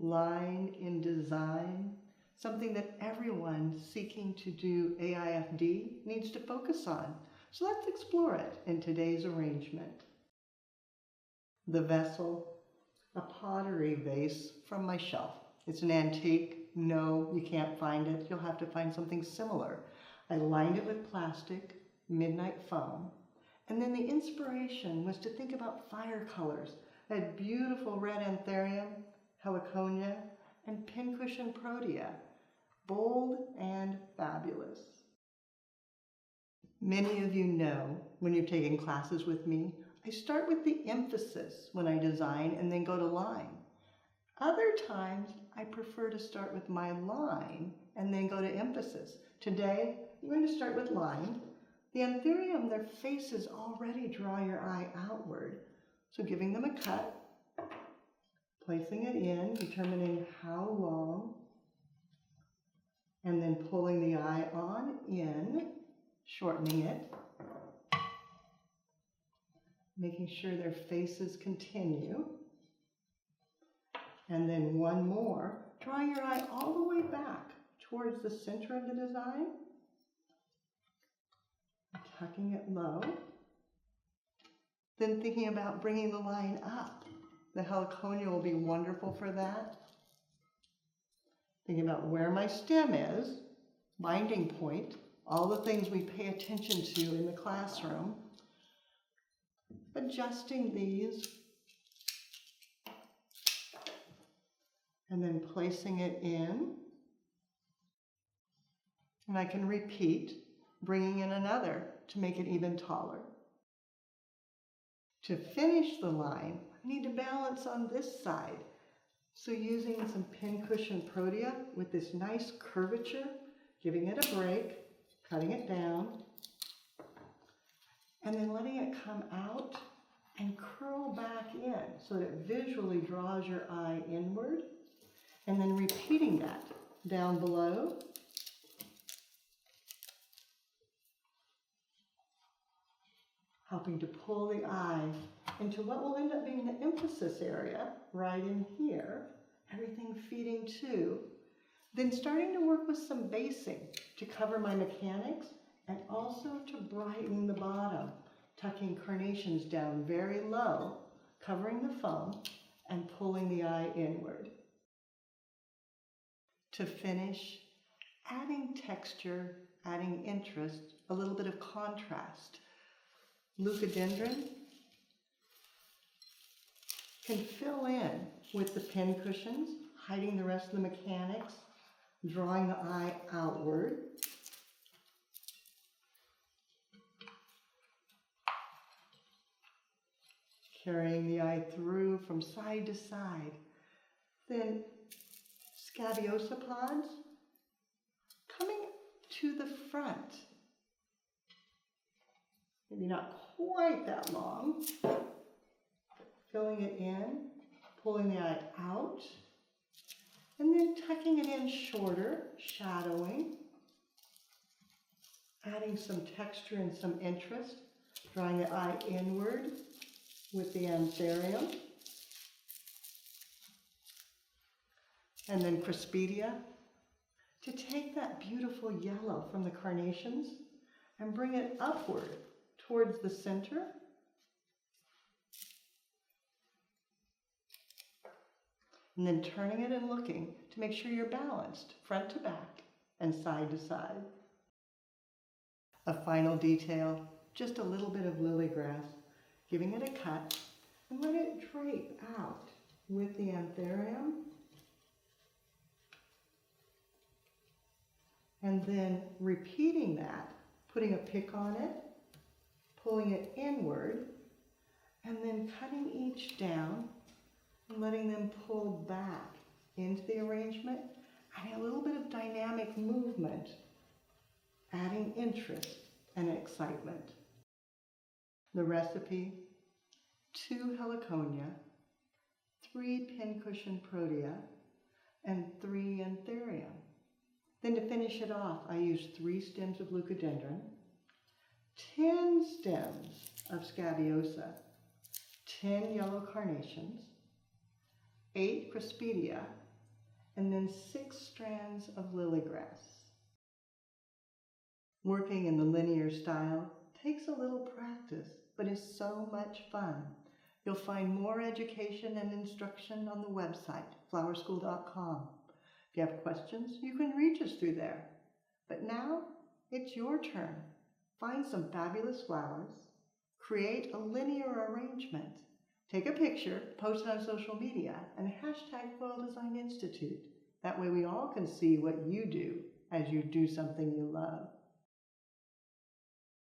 line in design, something that everyone seeking to do AIFD needs to focus on. So let's explore it in today's arrangement. The vessel, a pottery vase from my shelf. It's an antique. No, you can't find it. You'll have to find something similar. I lined it with plastic, midnight foam, and then the inspiration was to think about fire colors. I had beautiful red anthurium, heliconia, and pincushion protea, bold and fabulous. Many of you know, when you're taking classes with me, I start with the emphasis when I design and then go to line. Other times, I prefer to start with my line and then go to emphasis. Today, I'm going to start with line. The anthurium, their faces already draw your eye outward. So giving them a cut, placing it in, determining how long, and then pulling the eye on in, shortening it, making sure their faces continue. And then one more, drawing your eye all the way back towards the center of the design, tucking it low, then thinking about bringing the line up. The heliconia will be wonderful for that. Thinking about where my stem is, binding point, all the things we pay attention to in the classroom. Adjusting these, and then placing it in. And I can repeat, bringing in another to make it even taller. To finish the line, I need to balance on this side. So using some pincushion protea with this nice curvature, giving it a break, cutting it down, and then letting it come out and curl back in so that it visually draws your eye inward, and then repeating that down below. Helping to pull the eye into what will end up being the emphasis area right in here, everything feeding to. Then starting to work with some basing to cover my mechanics and also to brighten the bottom, tucking carnations down very low, covering the foam and pulling the eye inward. To finish, adding texture, adding interest, a little bit of contrast. Leucodendron can fill in with the pin cushions, hiding the rest of the mechanics, drawing the eye outward. Carrying the eye through from side to side. Then scabiosa pods coming to the front. Maybe not quite that long. Filling it in, pulling the eye out, and then tucking it in shorter, shadowing, adding some texture and some interest, drawing the eye inward with the anthurium. And then craspedia, to take that beautiful yellow from the carnations and bring it upward towards the center. And then turning it and looking to make sure you're balanced front to back and side to side. A final detail, just a little bit of lily grass, giving it a cut and let it drape out with the anthurium. And then repeating that, putting a pick on it, pulling it inward, and then cutting each down and letting them pull back into the arrangement, adding a little bit of dynamic movement, adding interest and excitement. The recipe: 2 heliconia, 3 pincushion protea, and 3 anthurium. Then to finish it off, I used 3 stems of leucodendron, 10 stems of scabiosa, 10 yellow carnations, 8 craspedia, and then 6 strands of lily grass. Working in the linear style takes a little practice, but is so much fun. You'll find more education and instruction on the website, flowerschool.com. If you have questions, you can reach us through there. But now, it's your turn. Find some fabulous flowers, create a linear arrangement, take a picture, post it on social media, and hashtag Floral Design Institute. That way we all can see what you do as you do something you love.